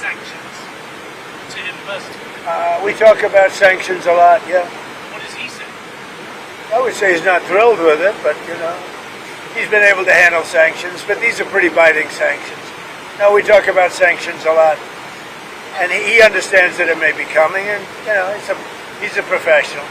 sanctions to him personally? We talk about sanctions a lot, yeah. What does he say? I would say he's not thrilled with it, but, he's been able to handle sanctions, but these are pretty biting sanctions. No, we talk about sanctions a lot. And he understands that it may be coming, and, he's a professional.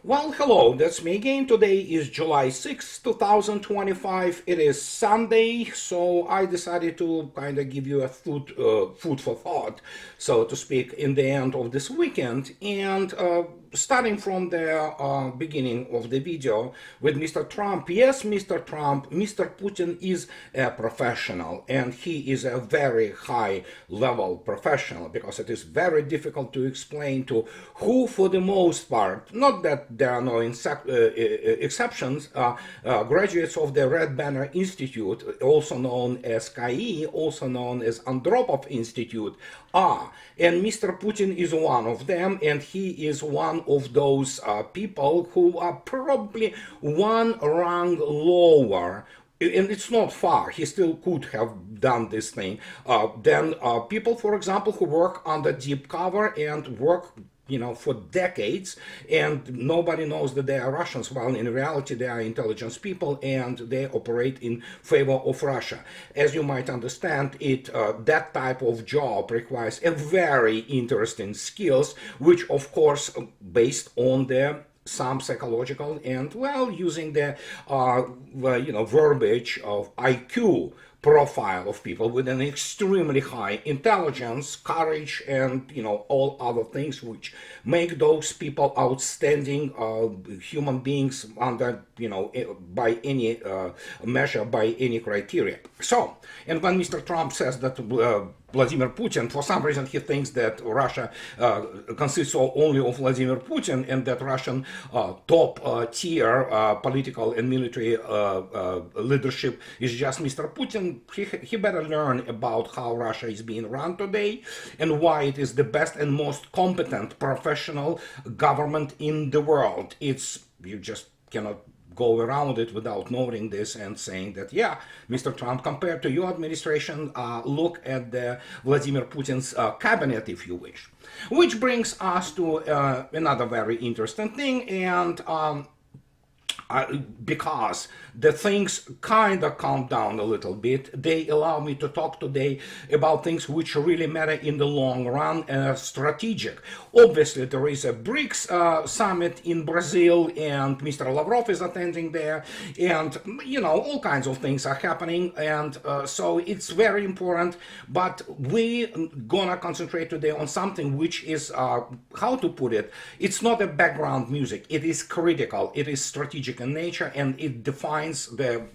Well, hello, that's me again. Today is July 6, 2025. It is Sunday, so I decided to kind of give you a food for thought, so to speak, in the end of this weekend. And starting from the beginning of the video with Mr. Trump. Yes, Mr. Trump, Mr. Putin is a professional, and he is a very high-level professional, because it is very difficult to explain to who, for the most part, not that there are no exceptions, graduates of the Red Banner Institute, also known as KAI, also known as Andropov Institute, are. And Mr. Putin is one of them, and he is one of those people who are probably one rank lower, and it's not far, he still could have done this thing, than people, for example, who work under deep cover and work for decades, and nobody knows that they are Russians. Well, in reality, they are intelligence people, and they operate in favor of Russia. As you might understand, that type of job requires a very interesting skills, which, of course, based on some psychological and, well, using the, verbiage of IQ profile of people with an extremely high intelligence, courage, and all other things which make those people outstanding human beings under by any measure, by any criteria. So, and when Mr. Trump says that Vladimir Putin, for some reason he thinks that Russia consists only of Vladimir Putin, and that Russian top tier political and military leadership is just Mr. Putin. He better learn about how Russia is being run today, and why it is the best and most competent professional government in the world. You just cannot go around it without noting this and saying that, yeah, Mr. Trump, compared to your administration, look at the Vladimir Putin's cabinet, if you wish. Which brings us to another very interesting thing, and because the things kind of calm down a little bit, they allow me to talk today about things which really matter in the long run and are strategic. Obviously, there is a BRICS summit in Brazil, and Mr. Lavrov is attending there, and all kinds of things are happening, and so it's very important. But we're gonna concentrate today on something which is, how to put it, it's not a background music. It is critical, it is strategic in nature, and it defines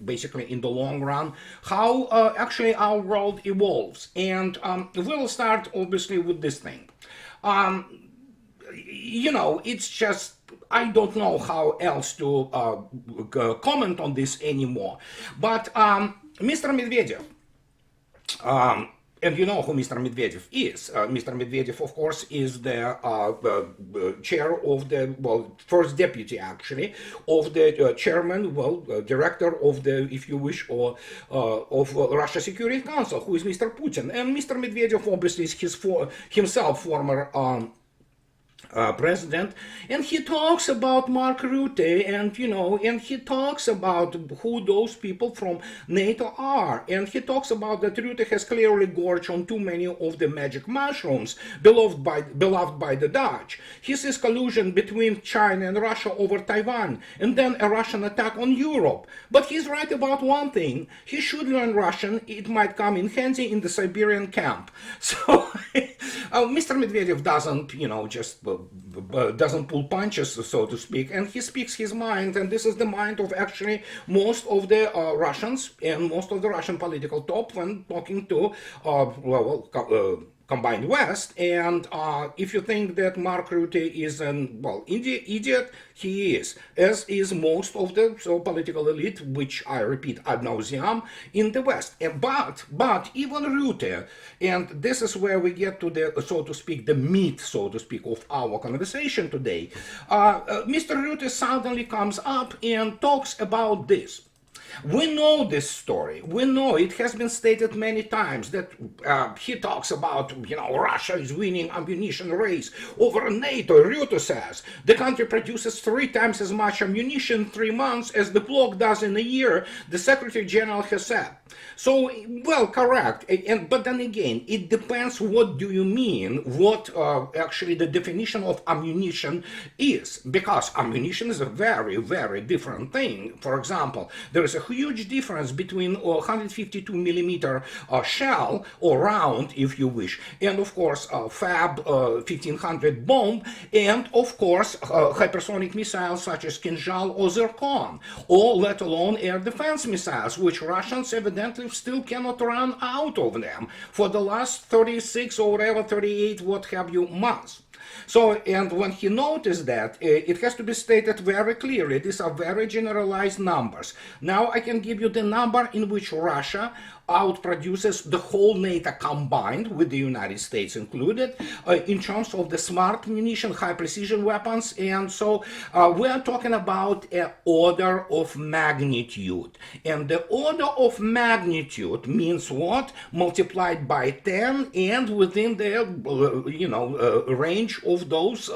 basically in the long run how actually our world evolves. And we'll start obviously with this thing. It's just, I don't know how else to comment on this anymore. But Mr. Medvedev, and you know who Mr. Medvedev is. Mr. Medvedev, of course, is the chair of first deputy, actually, of the chairman, director of the, if you wish, or of Russia Security Council, who is Mr. Putin. And Mr. Medvedev, obviously, is himself former president, and he talks about Mark Rutte, and he talks about who those people from NATO are, and he talks about that Rutte has clearly gorged on too many of the magic mushrooms beloved by the Dutch. He sees collusion between China and Russia over Taiwan, and then a Russian attack on Europe. But he's right about one thing: he should learn Russian. It might come in handy in the Siberian camp. So Mr. Medvedev doesn't, just doesn't pull punches, so to speak, and he speaks his mind, and this is the mind of actually most of the Russians and most of the Russian political top when talking to combined West. And if you think that Mark Rutte is an, well, idiot, he is, as is most of the political elite, which I repeat ad nauseam, in the West. But even Rutte, and this is where we get to the, so to speak, the meat, so to speak, of our conversation today, Mr. Rutte suddenly comes up and talks about this. We know this story. We know it has been stated many times that he talks about, Russia is winning ammunition race over NATO. Rutte says the country produces 3 times as much ammunition in 3 months as the bloc does in a year, the Secretary General has said. So, well, correct. But then again, it depends what do you mean, what actually the definition of ammunition is. Because ammunition is a very, very different thing. For example, there is a huge difference between 152 millimeter shell or round, if you wish, and of course Fab 1500 bomb, and of course hypersonic missiles such as Kinzhal or Zircon, or let alone air defense missiles, which Russians evidently still cannot run out of them for the last 36 or whatever, 38, what have you, months. So, and when he noticed that, it has to be stated very clearly, these are very generalized numbers. Now I can give you the number in which Russia outproduces the whole NATO combined, with the United States included, in terms of the smart munition, high precision weapons. And so we are talking about an order of magnitude. And the order of magnitude means what? Multiplied by 10, and within the range of those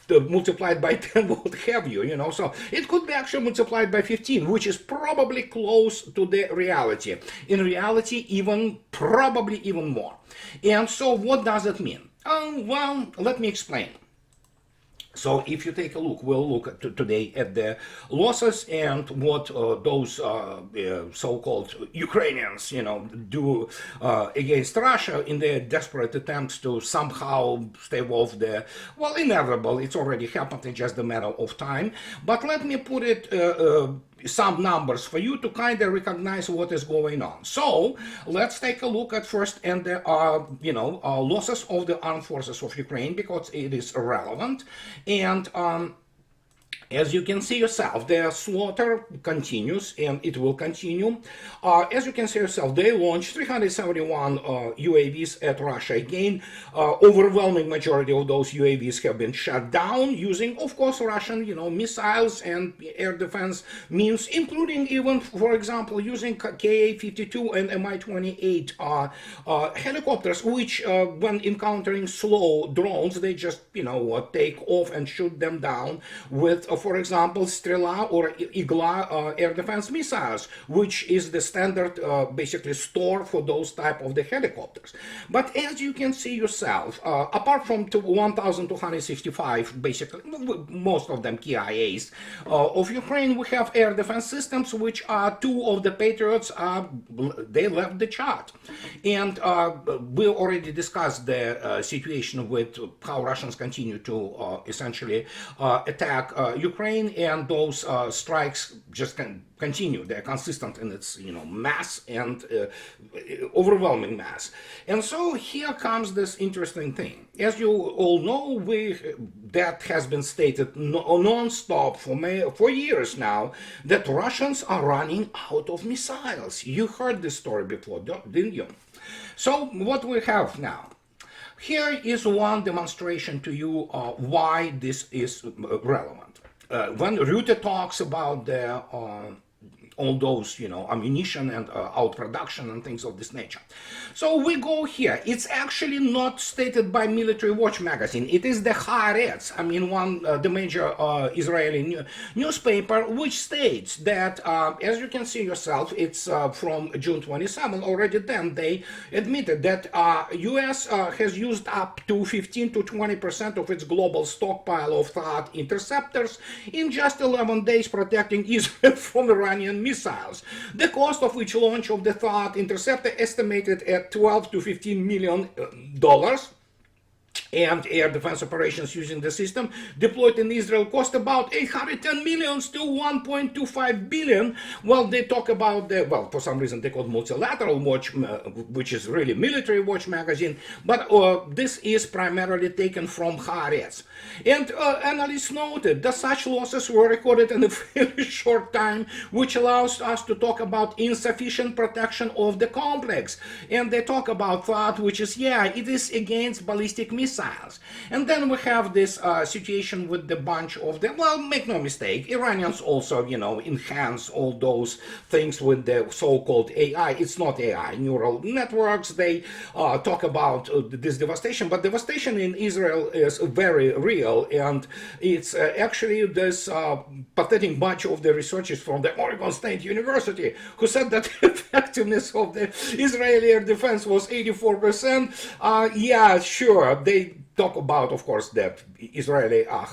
multiplied by 10, what have you, So it could be actually multiplied by 15, which is probably close to the reality. In reality, probably even more. And so what does it mean? Well, let me explain. So if you take a look, we'll look today at the losses and what those so-called Ukrainians, do against Russia in their desperate attempts to somehow stave off the, well, inevitable. It's already happened, it's just a matter of time. But let me put it some numbers for you to kind of recognize what is going on. So let's take a look at first and the losses of the armed forces of Ukraine, because it is relevant. And as you can see yourself, the slaughter continues, and it will continue. As you can see yourself, they launched 371 UAVs at Russia. Again, overwhelming majority of those UAVs have been shot down using, of course, Russian, missiles and air defense means, including even, for example, using Ka-52 and Mi-28 helicopters, which, when encountering slow drones, they just, take off and shoot them down with, for example, Strela or Igla air defense missiles, which is the standard basically store for those type of the helicopters. But as you can see yourself, apart from 1,265, basically, most of them KIAs of Ukraine, we have air defense systems, which are 2 of the Patriots, they left the chart. And we already discussed the situation with how Russians continue to essentially attack Ukraine, and those strikes just continue. They're consistent in its mass and overwhelming mass. And so here comes this interesting thing. As you all know, that has been stated non-stop for years now, that Russians are running out of missiles. You heard this story before, didn't you? So what we have now. Here is one demonstration to you why this is relevant. When Rutte talks about the all those, ammunition and outproduction and things of this nature. So we go here. It's actually not stated by Military Watch magazine. It is the Haaretz, the major Israeli newspaper, which states that, as you can see yourself, it's from June 27. Already then they admitted that U.S. has used up to 15 to 20% of its global stockpile of THAAD interceptors in just 11 days, protecting Israel from Iranian missiles. The cost of which launch of the THAAD interceptor estimated at $12 to $15 million. and air defense operations using the system deployed in Israel cost about 810 millions to 1.25 billion. Well, they talk about the, well, for some reason they call it multilateral watch, which is really military watch magazine, but this is primarily taken from Haaretz. And analysts noted that such losses were recorded in a very short time, which allows us to talk about insufficient protection of the complex. And they talk about that, which is, yeah, it is against ballistic missiles. And then we have this situation with the bunch of the, well, make no mistake, Iranians also, you know, enhance all those things with the so-called AI. It's not AI, neural networks. They talk about this devastation, but devastation in Israel is very real, and it's actually this pathetic bunch of the researchers from the Oregon State University who said that the effectiveness of the Israeli air defense was 84%. Yeah, sure, they talk about, of course, that Israeli are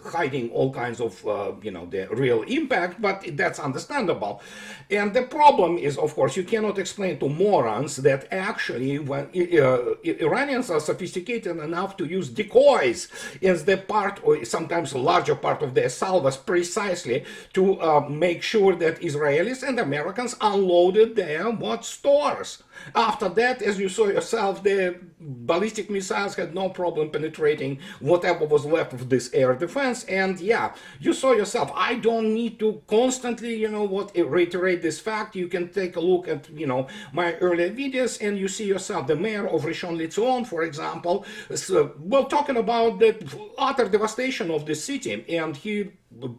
hiding all kinds of, you know, the real impact, but that's understandable. And the problem is, of course, you cannot explain to morons that actually when Iranians are sophisticated enough to use decoys as the part, or sometimes a larger part of their salvas, precisely to make sure that Israelis and Americans unloaded their what stores. After that, as you saw yourself, the ballistic missiles had no problem penetrating whatever was left of this air defense. And yeah, you saw yourself. I don't need to constantly, you know what, reiterate this fact. You can take a look at, you know, my earlier videos and you see yourself. The mayor of Rishon LeZion, for example, is, well, talking about the utter devastation of the city, and he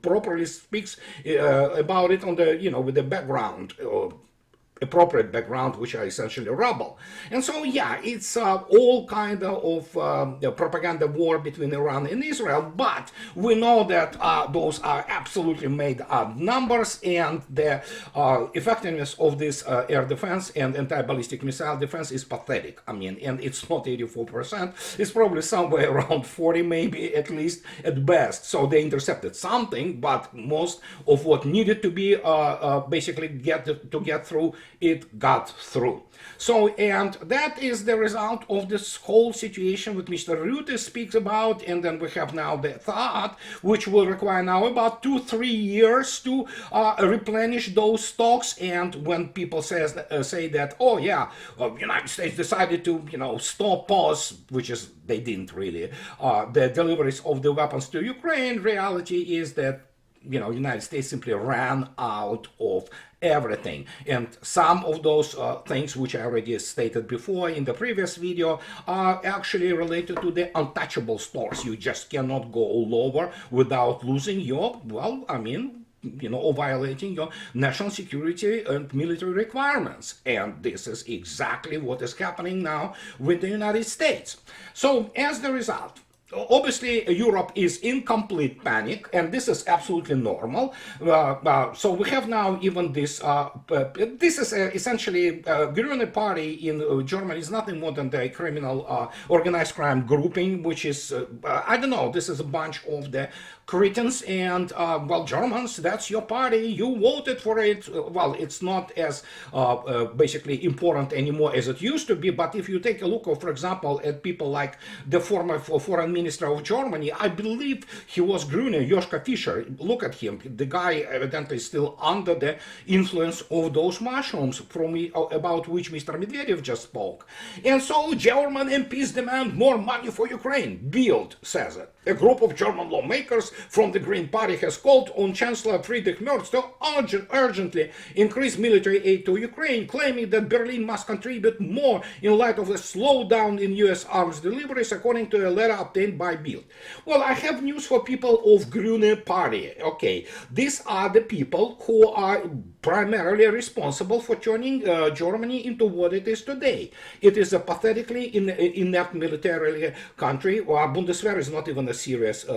properly speaks about it on the, you know, with the background, appropriate background, which are essentially rubble. And so, yeah, it's all kind of propaganda war between Iran and Israel, but we know that those are absolutely made up numbers, and the effectiveness of this air defense and anti-ballistic missile defense is pathetic. I mean, and it's not 84%, it's probably somewhere around 40, maybe at least at best. So they intercepted something, but most of what needed to be basically get through, it got through. So, and that is the result of this whole situation which Mr. Rutte speaks about, and then we have now the thought, which will require now about 2-3 years to replenish those stocks. And when people say that, oh yeah, United States decided to, you know, pause, which is, they didn't really, the deliveries of the weapons to Ukraine, reality is that, you know, United States simply ran out of everything. And some of those things, which I already stated before in the previous video, are actually related to the untouchable stores. You just cannot go all over without losing your, well, I mean, you know, or violating your national security and military requirements. And this is exactly what is happening now with the United States. So as the result, obviously, Europe is in complete panic, and this is absolutely normal. So we have now even this, this is essentially, Grüne Party in Germany is nothing more than the criminal organized crime grouping, which is, I don't know, this is a bunch of the Cretans, and well, Germans, that's your party, you voted for it. Well, it's not as basically important anymore as it used to be, but if you take a look, for example, at people like the former foreign minister of Germany, I believe he was Grüne, Joschka Fischer. Look at him, the guy evidently still under the influence of those mushrooms from about which Mr. Medvedev just spoke. And so German MPs demand more money for Ukraine. Bild says it. A group of German lawmakers from the Green Party has called on Chancellor Friedrich Merz to urgently increase military aid to Ukraine, claiming that Berlin must contribute more in light of the slowdown in US arms deliveries, according to a letter obtained by Bild. Well, I have news for people of Grüne Party. Okay, these are the people who are primarily responsible for turning Germany into what it is today. It is a pathetically inept military country. Bundeswehr is not even a serious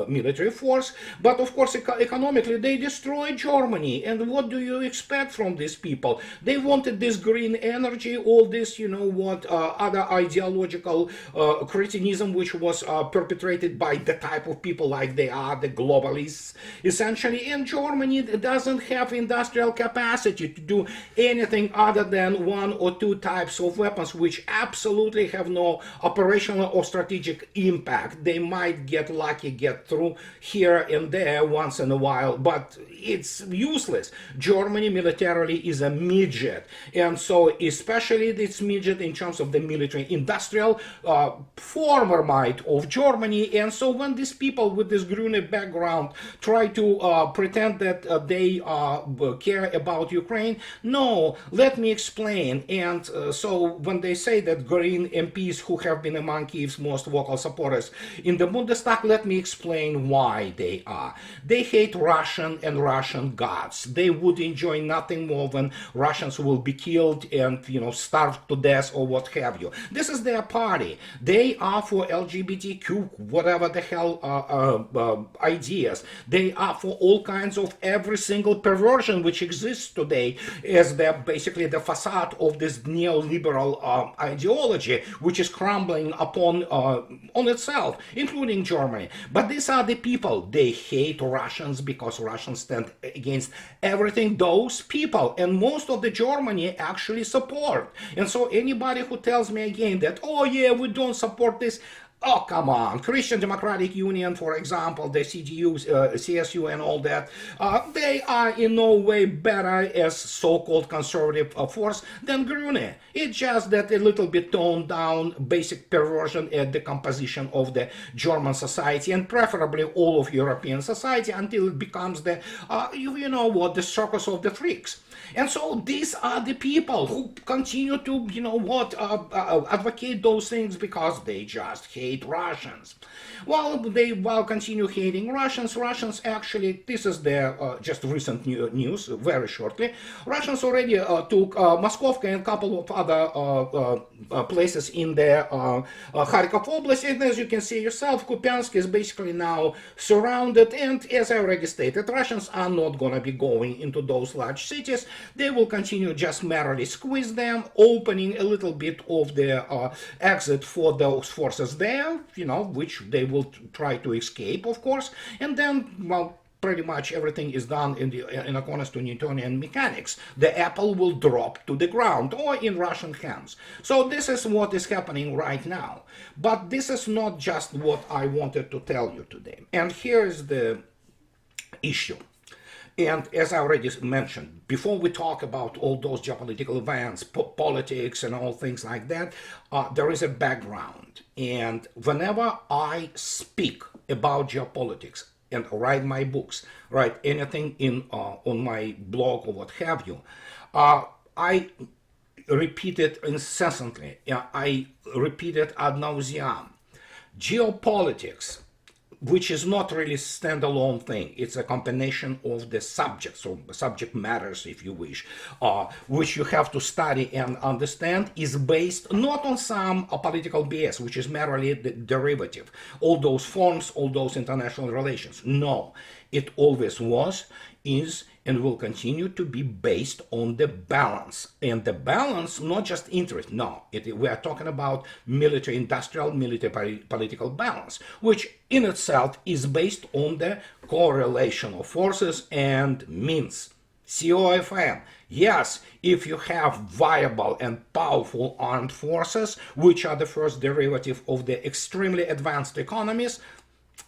military military force, but of course economically they destroyed Germany. And what do you expect from these people? They wanted this green energy, all this, other ideological cretinism which was perpetrated by the type of people like they are, the globalists, essentially. And Germany doesn't have industrial capacity to do anything other than one or two types of weapons which absolutely have no operational or strategic impact. They might get lucky, get through here and there once in a while, but it's useless. Germany militarily is a midget, and so especially it's midget in terms of the military industrial former might of Germany. And so when these people with this Grüne background try to pretend that they care about Ukraine, no, let me explain. And so when they say that Green MPs who have been among Kiev's most vocal supporters in the Bundestag, let me explain why they are. They hate Russian and Russian gods. They would enjoy nothing more than Russians will be killed and, starved to death or what have you. This is their party. They are for LGBTQ, whatever the hell ideas. They are for all kinds of every single perversion which exists today as basically the facade of this neoliberal ideology which is crumbling upon on itself, including Germany. But these are the people. They hate Russians because Russians stand against everything those people and most of the Germany actually support. And so anybody who tells me again that, oh yeah, we don't support this, oh, come on. Christian Democratic Union, for example, the CDU, CSU and all that, they are in no way better as so-called conservative force than Grüne. It's just that a little bit toned down basic perversion at the composition of the German society and preferably all of European society until it becomes the, the circus of the freaks. And so these are the people who continue to, advocate those things because they just hate Russians. Well, they will continue hating Russians. Russians actually, this is the just recent news, very shortly. Russians already took Moskovka and a couple of other places in the Kharkov Oblast. And as you can see yourself, Kupiansk is basically now surrounded. And as I already stated, Russians are not going to be going into those large cities. They will continue just merely squeeze them, opening a little bit of the exit for those forces there, which they will try to escape, of course. And then, well, pretty much everything is done in accordance to Newtonian mechanics. The apple will drop to the ground or in Russian hands. So this is what is happening right now. But this is not just what I wanted to tell you today. And here is the issue. And as I already mentioned, before we talk about all those geopolitical events, politics and all things like that, there is a background. And whenever I speak about geopolitics and write my books, write anything on my blog or what have you, I repeat it incessantly. I repeat it ad nauseam. Geopolitics, which is not really a standalone thing. It's a combination of the subjects, or subject matters, if you wish, which you have to study and understand, is based not on some political BS, which is merely the derivative, all those forms, all those international relations. No, it always was, is, and will continue to be based on the balance. And the balance, not just interest, no. We are talking about military-industrial, military-political balance, which in itself is based on the correlation of forces and means. COFM. Yes, if you have viable and powerful armed forces, which are the first derivative of the extremely advanced economies,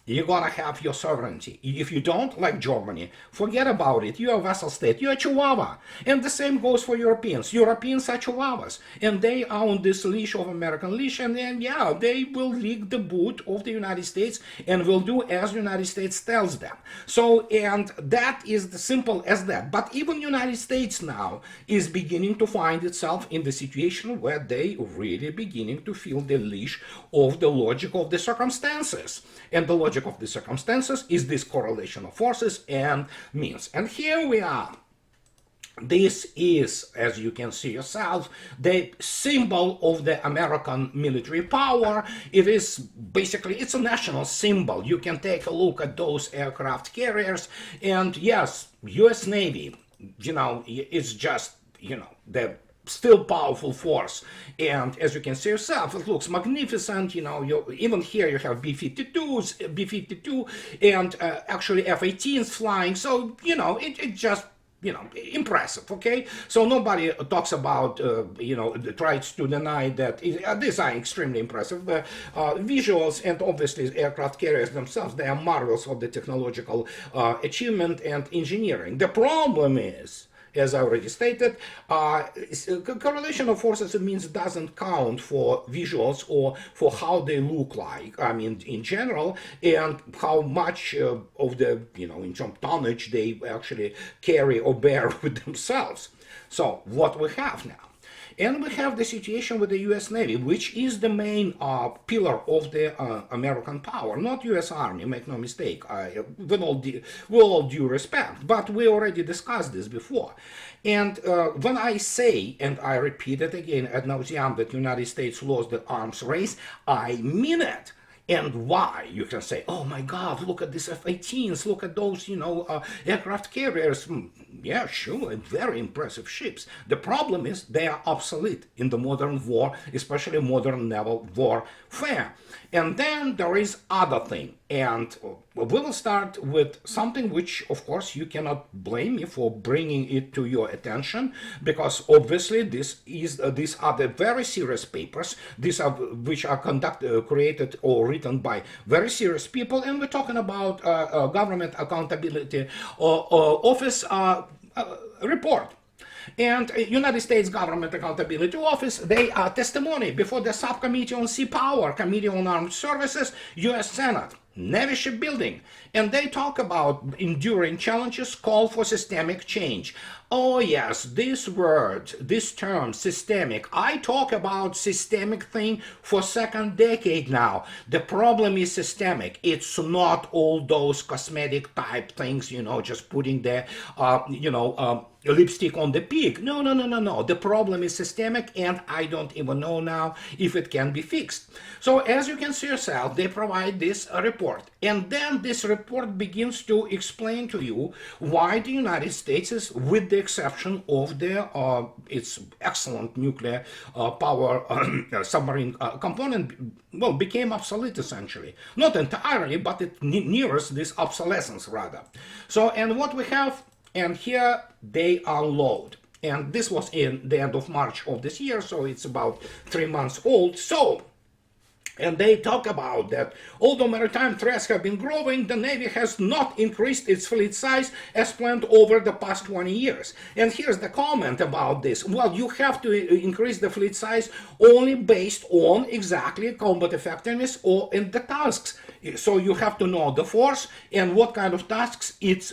you're gonna have your sovereignty. If you don't, like Germany, forget about it. You're a vassal state. You're a chihuahua. And the same goes for Europeans. Europeans are chihuahuas. And they are on this leash of American leash. And then, yeah, they will lick the boot of the United States and will do as the United States tells them. So, and that is the simple as that. But even United States now is beginning to find itself in the situation where they really beginning to feel the leash of the logic of the circumstances. And the logic of the circumstances is this correlation of forces and means. And here we are. This is, as you can see yourself, the symbol of the American military power. It is basically, it's a national symbol. You can take a look at those aircraft carriers, and yes, US Navy, it's just, the still powerful force. And as you can see yourself, it looks magnificent. Even here you have B-52s, B-52, and actually F-18s flying. So, it just, impressive, okay? So nobody talks about, tries to deny that these are extremely impressive visuals, and obviously aircraft carriers themselves, they are marvels of the technological achievement and engineering. The problem is, as I already stated, correlation of forces, it means doesn't count for visuals or for how they look like, I mean, in general, and how much of the, in terms of tonnage they actually carry or bear with themselves. So what we have now? And we have the situation with the US Navy, which is the main pillar of the American power, not US Army, make no mistake, with all due respect. But we already discussed this before. And when I say, and I repeat it again ad nauseam, that the United States lost the arms race, I mean it. And why? You can say, oh my God, look at these F-18s, look at those, aircraft carriers. Yeah, sure, very impressive ships. The problem is they are obsolete in the modern war, especially modern naval warfare. And then there is other thing. And we will start with something which, of course, you cannot blame me for bringing it to your attention, because obviously these are the very serious papers. These are which are created or written by very serious people, and we're talking about Government Accountability Office report. And United States Government Accountability Office, they are testimony before the Subcommittee on Sea Power, Committee on Armed Services, U.S. Senate, Navy shipbuilding. And they talk about enduring challenges, call for systemic change. Oh yes, this word, this term, systemic. I talk about systemic thing for second decade now. The problem is systemic. It's not all those cosmetic type things, just putting the, lipstick on the pig. No. The problem is systemic, and I don't even know now if it can be fixed. So as you can see yourself, they provide this report. And then this report begins to explain to you why the United States is, with the exception of its excellent nuclear power submarine component, became obsolete essentially. Not entirely, but it nears this obsolescence rather. So, and what we have, and here they unload. And this was in the end of March of this year, so it's about 3 months old. So, and they talk about that although maritime threats have been growing, the Navy has not increased its fleet size as planned over the past 20 years. And here's the comment about this. Well, you have to increase the fleet size only based on exactly combat effectiveness or in the tasks. So you have to know the force and what kind of tasks it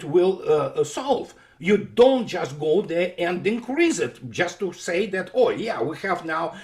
will solve. You don't just go there and increase it just to say that, oh yeah, we have now,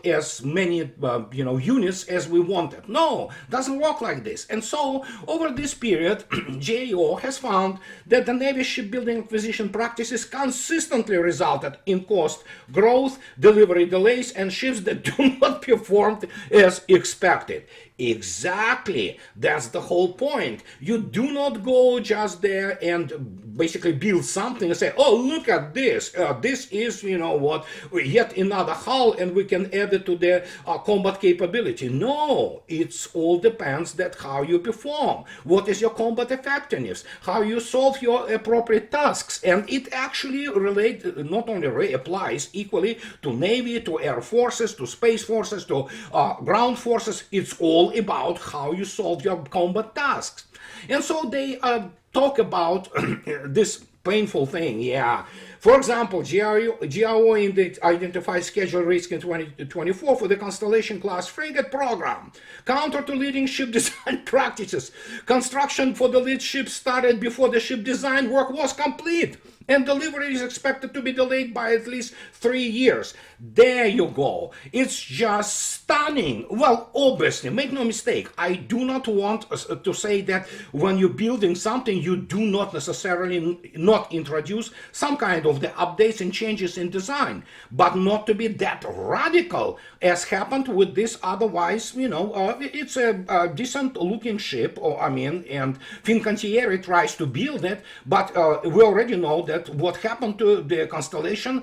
as many, units as we wanted. No, doesn't work like this. And so over this period, GAO has found that the Navy shipbuilding acquisition practices consistently resulted in cost growth, delivery delays, and ships that do not perform as expected. Exactly. That's the whole point. You do not go just there and basically build something and say, oh, look at this. This is, yet another hull and we can add it to the combat capability. No, it all depends that how you perform. What is your combat effectiveness? How you solve your appropriate tasks. And it actually not only applies equally to Navy, to Air Forces, to Space Forces, to ground forces. It's all about how you solve your combat tasks. And so they talk about this painful thing, For example, GIO identifies schedule risk in 2024 for the Constellation class frigate program. Counter to leading ship design practices, construction for the lead ship started before the ship design work was complete, and delivery is expected to be delayed by at least 3 years. There you go. It's just stunning. Well, obviously, make no mistake, I do not want to say that when you're building something, you do not necessarily not introduce some kind of the updates and changes in design, but not to be that radical as happened with this. Otherwise, it's a decent looking ship, and Fincantieri tries to build it, but we already know that what happened to the Constellation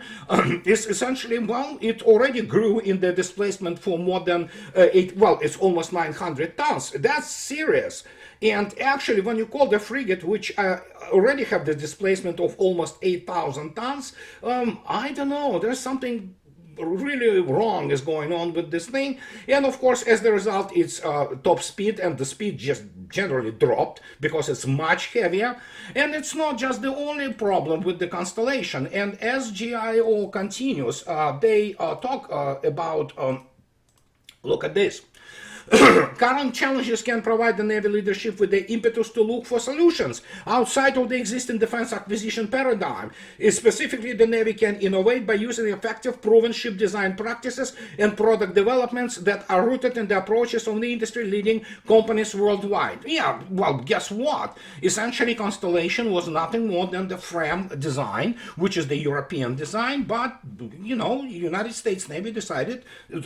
is essentially, it already grew in the displacement for more than it's almost 900 tons. That's serious. And actually, when you call the frigate, which already have the displacement of almost 8,000 tons, I don't know, there's something really wrong is going on with this thing. And of course, as the result, its top speed and the speed just generally dropped because it's much heavier. And it's not just the only problem with the Constellation. And as GIO continues, they talk about look at this. Current challenges can provide the Navy leadership with the impetus to look for solutions outside of the existing defense acquisition paradigm. Specifically, the Navy can innovate by using effective, proven ship design practices and product developments that are rooted in the approaches of the industry-leading companies worldwide. Yeah, well, guess what? Essentially, Constellation was nothing more than the frame design, which is the European design, but, United States Navy decided,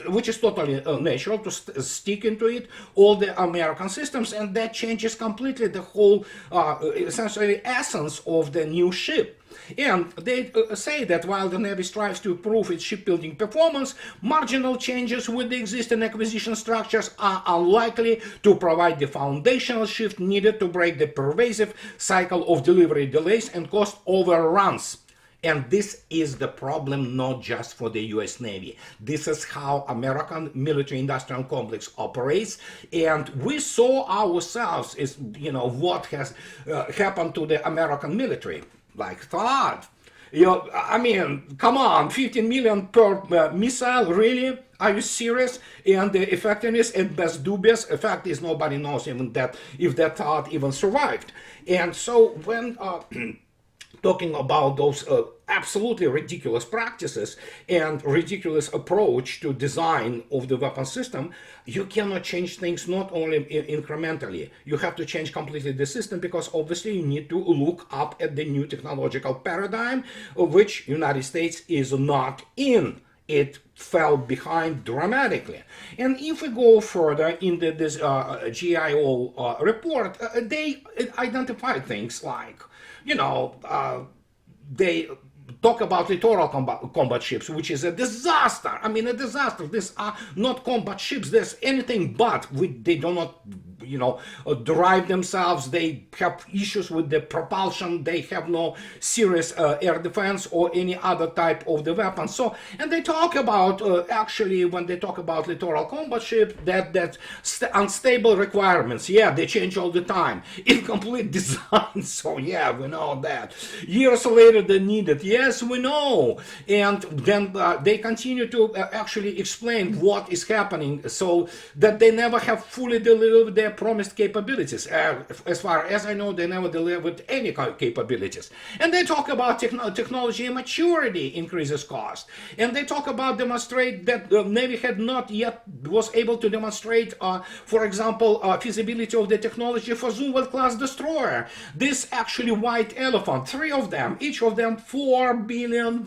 which is totally natural, to stick into it all the American systems, and that changes completely the whole essentially essence of the new ship. And they say that while the Navy strives to improve its shipbuilding performance, marginal changes with the existing acquisition structures are unlikely to provide the foundational shift needed to break the pervasive cycle of delivery delays and cost overruns. And this is the problem not just for the US Navy. This is how American military-industrial complex operates. And we saw ourselves what has happened to the American military. Like thought. Come on, 15 million per missile, really? Are you serious? And the effectiveness at best dubious. In fact, is nobody knows even that if that thought even survived. And so when talking about those absolutely ridiculous practices and ridiculous approach to design of the weapon system, you cannot change things not only incrementally. You have to change completely the system, because obviously you need to look up at the new technological paradigm, of which United States is not in. It fell behind dramatically. And if we go further in this GIO report, they identify things like, they talk about littoral combat ships, which is a disaster. A disaster. These are not combat ships. There's anything but. They do not, drive themselves. They have issues with the propulsion. They have no serious air defense or any other type of the weapon. So, and they talk about, actually, when they talk about littoral combat ships, that unstable requirements. Yeah, they change all the time. Incomplete design. So, yeah, we know that. Years later, they need it. Yes, we know. And then they continue to actually explain what is happening, so that they never have fully delivered their promised capabilities. As far as I know, they never delivered any capabilities. And they talk about technology immaturity increases cost. And they talk about demonstrate that the Navy had not yet was able to demonstrate, for example, feasibility of the technology for Zumwalt class destroyer. This actually white elephant, 3 of them, each of them $4 billion,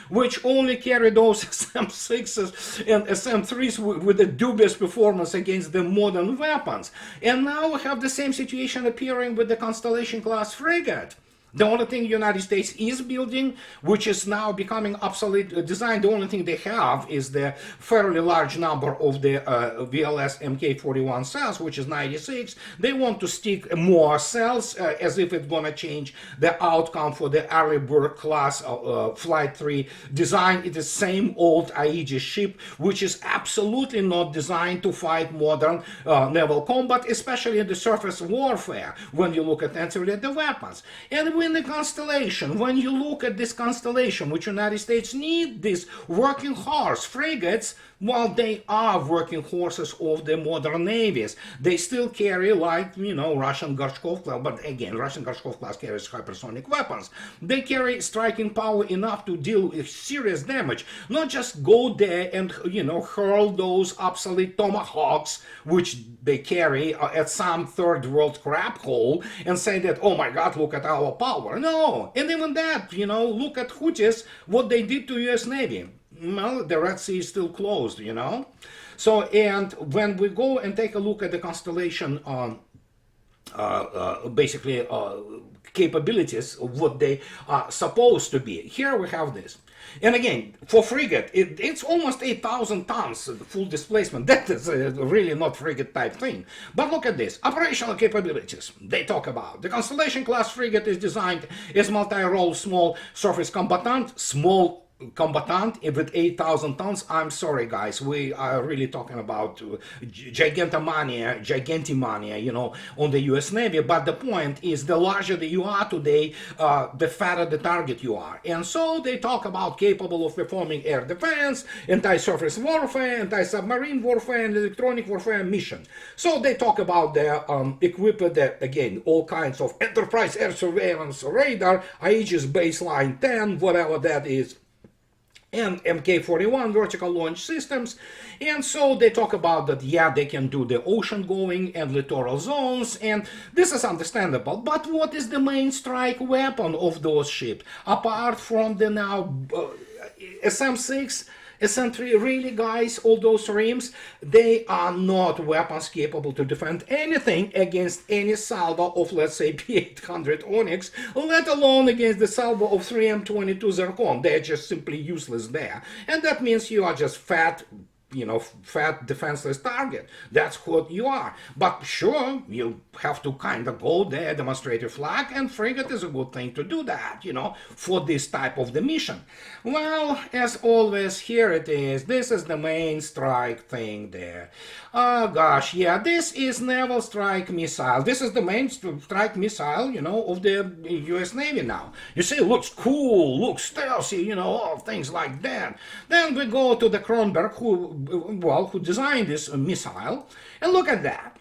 which only carry those SM-6s and SM-3s with a dubious performance against the modern weapons. And now we have the same situation appearing with the Constellation class frigate. The only thing the United States is building, which is now becoming obsolete design, the only thing they have is the fairly large number of the VLS Mk-41 cells, which is 96. They want to stick more cells as if it's going to change the outcome for the Arleigh class Flight 3 design. It is the same old Aegis ship, which is absolutely not designed to fight modern naval combat, especially in the surface warfare, when you look attentively at the weapons. And even the constellation, when you look at this constellation, which United States need these working horse frigates, well, they are working horses of the modern navies. They still carry, like, Russian Gorshkov class, but again, Russian Gorshkov class carries hypersonic weapons. They carry striking power enough to deal with serious damage, not just go there and, hurl those obsolete tomahawks, which they carry at some third world crap hole, and say that, oh my God, look at our power. No, and even that, look at Houthis, what they did to US Navy. Well, the Red Sea is still closed, So, and when we go and take a look at the constellation, basically capabilities of what they are supposed to be, here we have this. And again, for frigate, it's almost 8,000 tons full displacement. That is really not frigate type thing. But look at this. Operational capabilities they talk about. The Constellation class frigate is designed as multi-role small surface combatant, with 8,000 tons. I'm sorry, guys. We are really talking about gigantomania, on the US Navy. But the point is, the larger that you are today, the fatter the target you are. And so they talk about capable of performing air defense, anti-surface warfare, anti-submarine warfare, and electronic warfare mission. So they talk about their equipped, again, all kinds of enterprise air surveillance radar, Aegis baseline 10, whatever that is, and Mk-41 vertical launch systems. And so they talk about that, yeah, they can do the ocean going and littoral zones, and this is understandable. But what is the main strike weapon of those ships, apart from the now SM-6, SM-3? Really, guys, all those rims, they are not weapons capable to defend anything against any salvo of, let's say, P-800 Onyx, let alone against the salvo of 3M22 Zircon. They're just simply useless there. And that means you are just fat defenseless target. That's what you are. But sure, you have to kind of go there, demonstrate your flag, and frigate is a good thing to do that, for this type of the mission. Well, as always, here it is. This is the main strike thing there. Oh gosh, yeah, this is naval strike missile. This is the main strike missile, of the US Navy now. You see, it looks cool, looks stealthy, all things like that. Then we go to the Kronberg, who designed this missile, and look at that.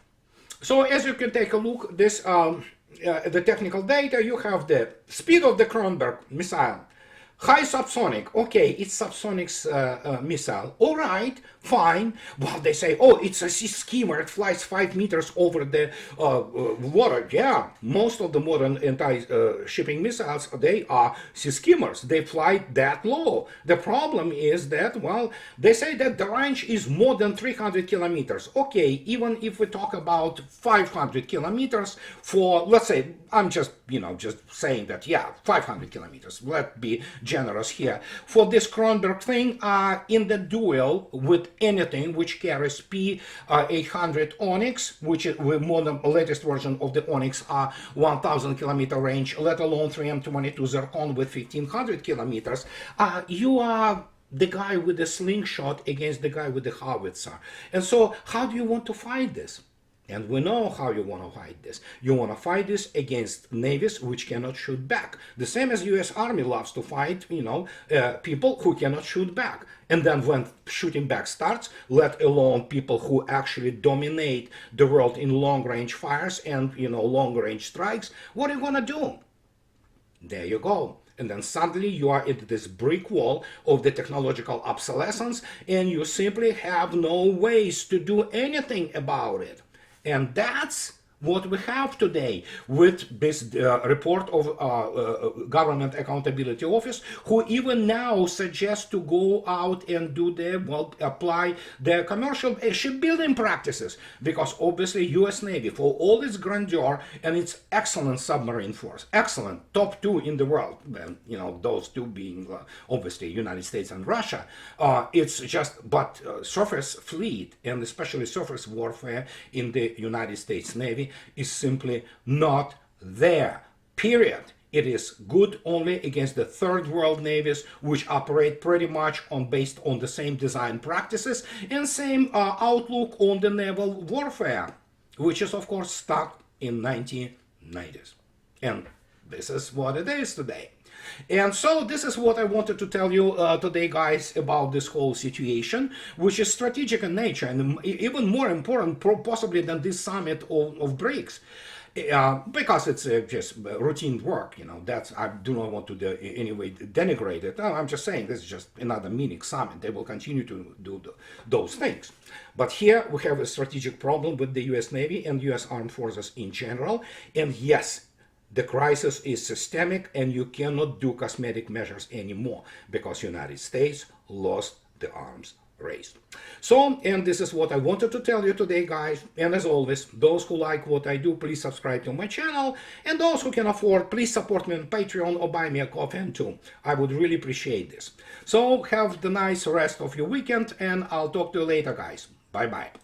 So as you can take a look, this the technical data, you have the speed of the Kronberg missile. High subsonic, okay, it's subsonic missile. All right, fine. Well, they say, oh, it's a sea skimmer. It flies 5 meters over the water. Yeah, most of the modern anti-shipping missiles, they are sea skimmers. They fly that low. The problem is that, well, they say that the range is more than 300 kilometers. Okay, even if we talk about 500 kilometers for, let's say, I'm just, just saying that, yeah, 500 kilometers. Let's be generous here. For this Kronberg thing, in the duel with anything which carries P-800 Onyx, which is with more than the latest version of the Onyx are 1,000 kilometer range, let alone 3M22 Zircon with 1,500 kilometers, you are the guy with the slingshot against the guy with the howitzer. And so how do you want to fight this? And we know how you want to fight this. You want to fight this against navies which cannot shoot back. The same as US Army loves to fight, people who cannot shoot back. And then when shooting back starts, let alone people who actually dominate the world in long-range fires and, long-range strikes, what are you going to do? There you go. And then suddenly you are at this brick wall of the technological obsolescence, and you simply have no ways to do anything about it. And that's what we have today with this report of Government Accountability Office, who even now suggests to go out and do apply the commercial shipbuilding practices, because obviously US Navy, for all its grandeur and its excellent submarine force, excellent, top 2 in the world, those 2 being obviously United States and Russia, it's just, but surface fleet and especially surface warfare in the United States Navy is simply not there, period. It is good only against the third world navies, which operate pretty much based on the same design practices and same outlook on the naval warfare, which is of course stuck in 1990s. And this is what it is today. And so this is what I wanted to tell you today, guys, about this whole situation, which is strategic in nature and even more important possibly than this summit of BRICS. Because it's just routine work, that's, I do not want to anyway denigrate it. No, I'm just saying this is just another mini summit. They will continue to do those things. But here we have a strategic problem with the US Navy and US Armed Forces in general. And yes, the crisis is systemic and you cannot do cosmetic measures anymore because United States lost the arms race. So, and this is what I wanted to tell you today, guys. And as always, those who like what I do, please subscribe to my channel. And those who can afford, please support me on Patreon or buy me a coffee too. I would really appreciate this. So have the nice rest of your weekend and I'll talk to you later, guys. Bye-bye.